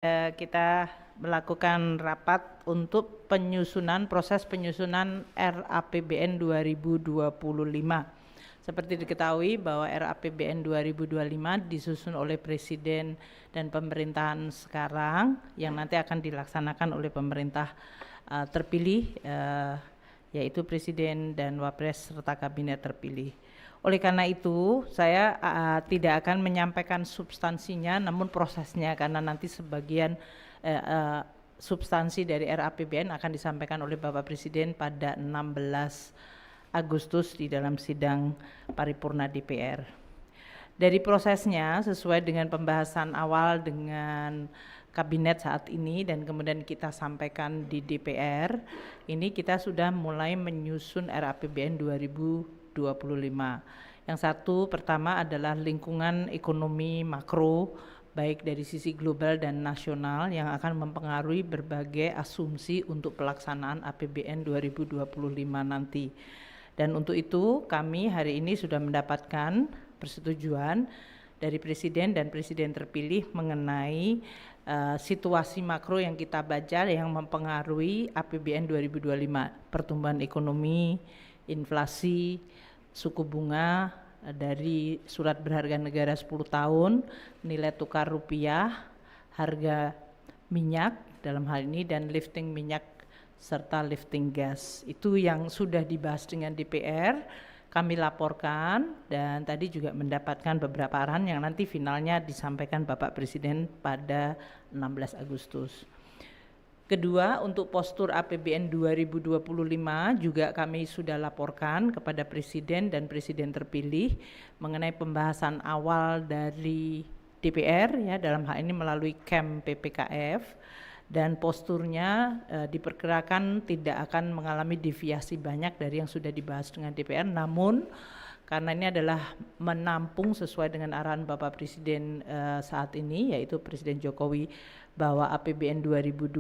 Kita melakukan rapat untuk proses penyusunan RAPBN 2025. Seperti diketahui bahwa RAPBN 2025 disusun oleh Presiden dan pemerintahan sekarang yang nanti akan dilaksanakan oleh pemerintah terpilih, yaitu Presiden dan Wapres serta Kabinet terpilih. Oleh karena itu, saya tidak akan menyampaikan substansinya, namun prosesnya, karena nanti sebagian substansi dari RAPBN akan disampaikan oleh Bapak Presiden pada 16 Agustus di dalam sidang paripurna DPR. Dari prosesnya, sesuai dengan pembahasan awal dengan Kabinet saat ini dan kemudian kita sampaikan di DPR, ini kita sudah mulai menyusun RAPBN 2025. Yang satu pertama adalah lingkungan ekonomi makro, baik dari sisi global dan nasional, yang akan mempengaruhi berbagai asumsi untuk pelaksanaan APBN 2025 nanti. Dan untuk itu kami hari ini sudah mendapatkan persetujuan dari Presiden dan Presiden terpilih mengenai situasi makro yang kita baca yang mempengaruhi APBN 2025, pertumbuhan ekonomi, inflasi, suku bunga dari surat berharga negara 10 tahun, nilai tukar rupiah, harga minyak dalam hal ini, dan lifting minyak serta lifting gas. Itu yang sudah dibahas dengan DPR, kami laporkan, dan tadi juga mendapatkan beberapa arahan yang nanti finalnya disampaikan Bapak Presiden pada 16 Agustus. Kedua, untuk postur APBN 2025 juga kami sudah laporkan kepada Presiden dan Presiden terpilih mengenai pembahasan awal dari DPR, ya, dalam hal ini melalui KEM PPKF, dan posturnya diperkirakan tidak akan mengalami deviasi banyak dari yang sudah dibahas dengan DPR, namun karena ini adalah menampung sesuai dengan arahan Bapak Presiden saat ini, yaitu Presiden Jokowi, bahwa APBN 2025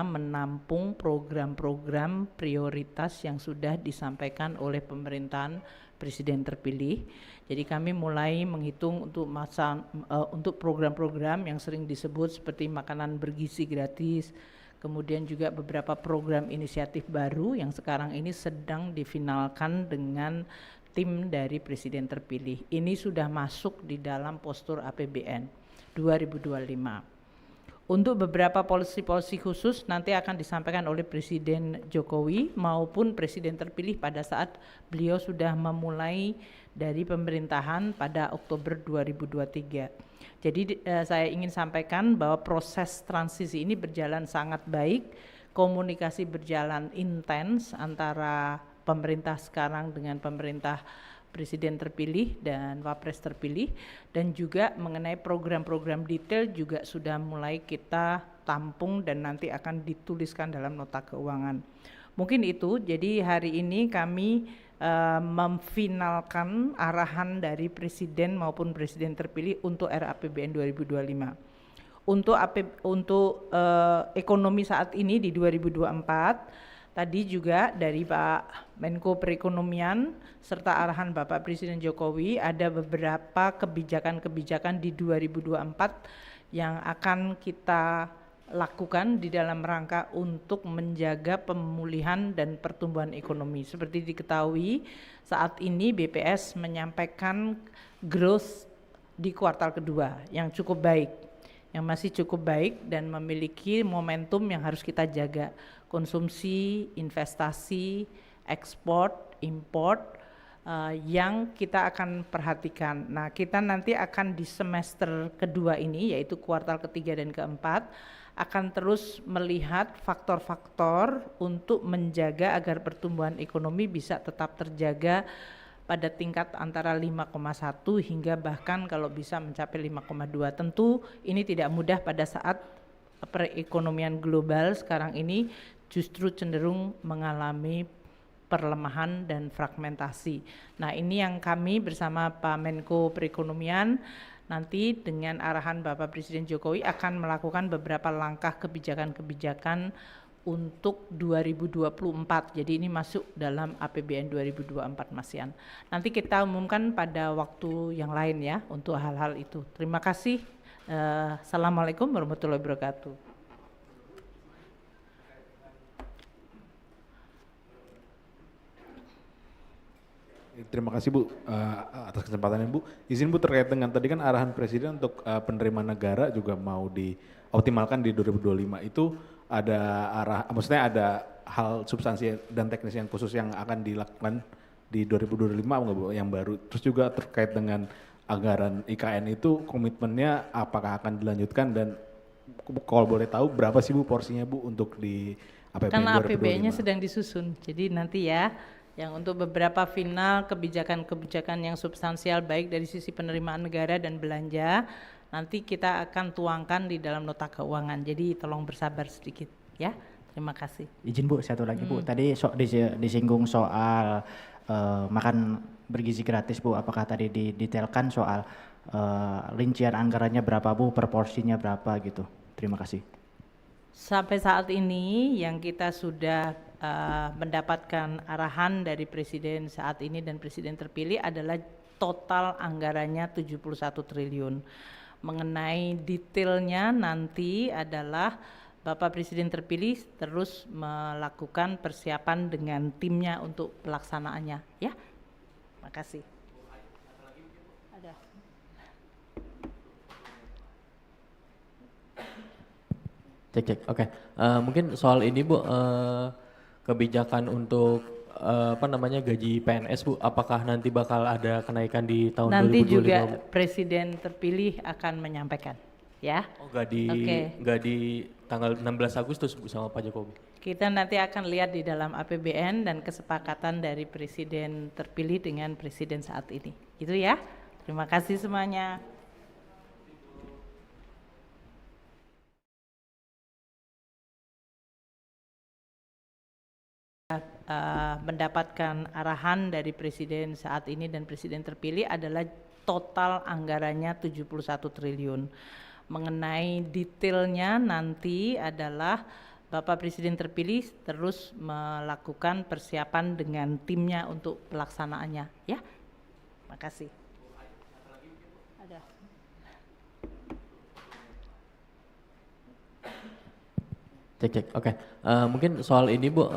menampung program-program prioritas yang sudah disampaikan oleh pemerintahan Presiden terpilih. Jadi kami mulai menghitung untuk program-program yang sering disebut seperti makanan bergizi gratis, kemudian juga beberapa program inisiatif baru yang sekarang ini sedang difinalkan dengan tim dari Presiden terpilih. Ini sudah masuk di dalam postur APBN 2025. Untuk beberapa polisi-polisi khusus nanti akan disampaikan oleh Presiden Jokowi maupun Presiden terpilih pada saat beliau sudah memulai dari pemerintahan pada Oktober 2023. Jadi saya ingin sampaikan bahwa proses transisi ini berjalan sangat baik, komunikasi berjalan intens antara pemerintah sekarang dengan pemerintah Presiden terpilih dan Wapres terpilih, dan juga mengenai program-program detail juga sudah mulai kita tampung dan nanti akan dituliskan dalam nota keuangan. Mungkin itu, jadi hari ini kami memfinalkan arahan dari Presiden maupun Presiden terpilih untuk RAPBN 2025. Untuk ekonomi saat ini di 2024, tadi juga dari Pak Menko Perekonomian serta arahan Bapak Presiden Jokowi ada beberapa kebijakan-kebijakan di 2024 yang akan kita lakukan di dalam rangka untuk menjaga pemulihan dan pertumbuhan ekonomi. Seperti diketahui, saat ini BPS menyampaikan growth di kuartal kedua yang cukup baik, yang masih cukup baik dan memiliki momentum yang harus kita jaga. Konsumsi, investasi, ekspor, import yang kita akan perhatikan. Nah, kita nanti akan di semester kedua ini, yaitu kuartal ketiga dan keempat, akan terus melihat faktor-faktor untuk menjaga agar pertumbuhan ekonomi bisa tetap terjaga pada tingkat antara 5,1 hingga bahkan kalau bisa mencapai 5,2. Tentu ini tidak mudah pada saat perekonomian global sekarang ini justru cenderung mengalami perlemahan dan fragmentasi. Nah, ini yang kami bersama Pak Menko Perekonomian nanti dengan arahan Bapak Presiden Jokowi akan melakukan beberapa langkah kebijakan-kebijakan untuk 2024. Jadi ini masuk dalam APBN 2024, Mas Yan. Nanti kita umumkan pada waktu yang lain ya untuk hal-hal itu. Terima kasih Assalamualaikum warahmatullahi wabarakatuh. Terima kasih Bu atas kesempatannya Bu. Izin Bu terkait dengan tadi kan arahan Presiden untuk penerimaan negara juga mau dioptimalkan di 2025 itu ada maksudnya ada hal substansi dan teknis yang khusus yang akan dilakukan di 2025 nggak Bu yang baru. Terus juga terkait dengan anggaran IKN itu komitmennya apakah akan dilanjutkan dan kalau boleh tahu berapa sih Bu porsinya Bu untuk di APBN Karena 2025? APBN-nya sedang disusun, jadi nanti ya yang untuk beberapa final kebijakan-kebijakan yang substansial baik dari sisi penerimaan negara dan belanja nanti kita akan tuangkan di dalam nota keuangan, jadi tolong bersabar sedikit ya. Terima kasih. Izin Bu, satu lagi Bu, tadi disinggung soal makan bergizi gratis Bu, apakah tadi didetailkan soal rincian anggarannya berapa Bu, per porsinya berapa gitu. Terima kasih. Sampai saat ini yang kita sudah mendapatkan arahan dari Presiden saat ini dan Presiden terpilih adalah total anggarannya 71 triliun. Mengenai detailnya nanti adalah Bapak Presiden terpilih terus melakukan persiapan dengan timnya untuk pelaksanaannya ya. Makasih. Ada. Cek. Oke. Mungkin soal ini Bu, kebijakan untuk gaji PNS Bu, apakah nanti bakal ada kenaikan di tahun 2025? Nanti juga Presiden terpilih akan menyampaikan ya. Oh nggak di tanggal 16 Agustus Bu sama Pak Jokowi? Kita nanti akan lihat di dalam APBN dan kesepakatan dari Presiden terpilih dengan Presiden saat ini. Itu ya. Terima kasih semuanya. Mendapatkan arahan dari Presiden saat ini dan Presiden terpilih adalah total anggarannya 71 triliun. Mengenai detailnya nanti adalah Bapak Presiden terpilih terus melakukan persiapan dengan timnya untuk pelaksanaannya ya. Makasih. Ada. Cek. Oke. Mungkin soal ini Bu,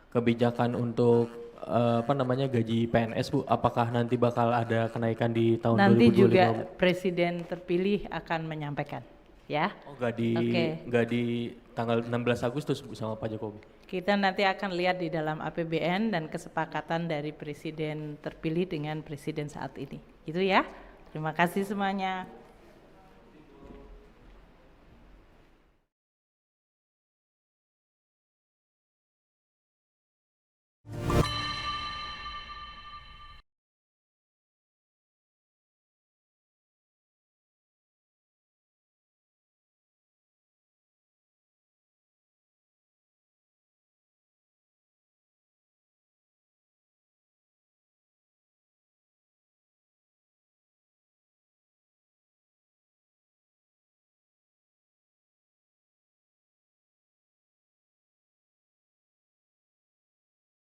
kebijakan untuk gaji PNS Bu, apakah nanti bakal ada kenaikan di tahun 2025? Nanti juga Presiden terpilih akan menyampaikan ya. Oh nggak di tanggal 16 Agustus Bu sama Pak Jokowi? Kita nanti akan lihat di dalam APBN dan kesepakatan dari Presiden terpilih dengan Presiden saat ini. Itu ya. Terima kasih semuanya.